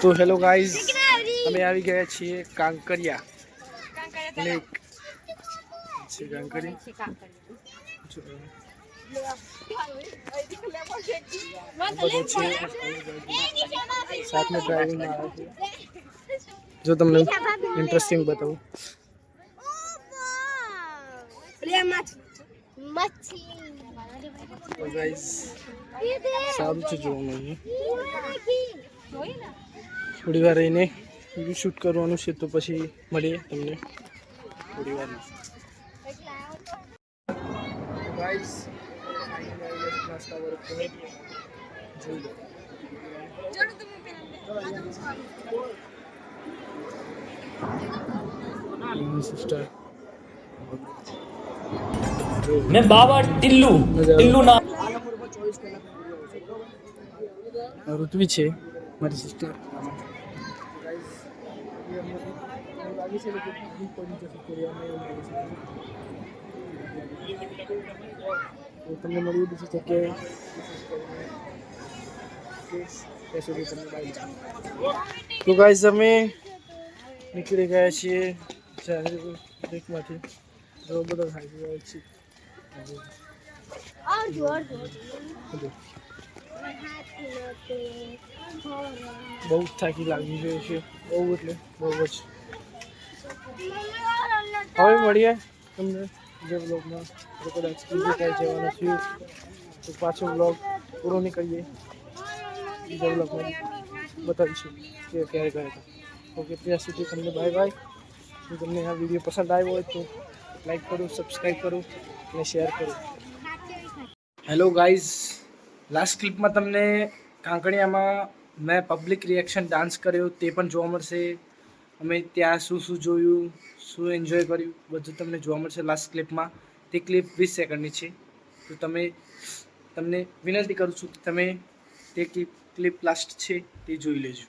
તો hello guys, અમે આવી ગયા છીએ કાંકરિયા લેક છે. કાંકરિયા સાથે ડ્રાઇવિંગ આવે છે. જો તમને ઇન્ટરેસ્ટિંગ બતાવું તો ગાઈઝ સારું છે જોવાનું. થોડી વાર રહીને વિડીયો શૂટ કરવાનું છે, તો પછી મળીએ તમને થોડી વાર. ગાઈઝ નાસ્તા વર્ક જોઈ લો સિસ્ટર मैं बाबा टिल्लू नाम ઋત્વી છે મારી સિસ્ટર. તમને મળ્યું બીજી જગ્યાએ તો ગાઈઝ અમે નીકળી ગયા છીએ બ્રેકમાંથી. જો બધા ખાઈ ગયા છે. બહુ થાકી લાગી ગઈ છે, બહુ એટલે બહુ જ. હવે મળીએ તમને બીજા બ્લોગમાં. જો કદાચ બીજું કાંઈ જવાનું થયું તો પાછો બ્લોગ પૂરો નહીં કરીએ, બીજા બ્લોગમાં બતાવીશું કે ક્યારે ગયા હતા. ઓકે, ત્યાં સુધી તમને બાય બાય. જો તમને આ વિડીયો પસંદ આવ્યો હોય તો લાઈક કરો, સબસ્ક્રાઈબ કરો અને શેર કરો. હેલો ગાઈઝ, લાસ્ટ ક્લિપમાં તમને કાંકરિયામાં મેં પબ્લિક રિએક્શન ડાન્સ કર્યો તે પણ જોવા મળશે. અમે ત્યાં શું શું જોયું, શું એન્જોય કર્યું, બધું તમને જોવા મળશે લાસ્ટ ક્લિપમાં. તે ક્લિપ 20 સેકન્ડની છે, તો તમને વિનંતી કરું છું કે તમે તે ક્લિપ લાસ્ટ છે તે જોઈ લેજો.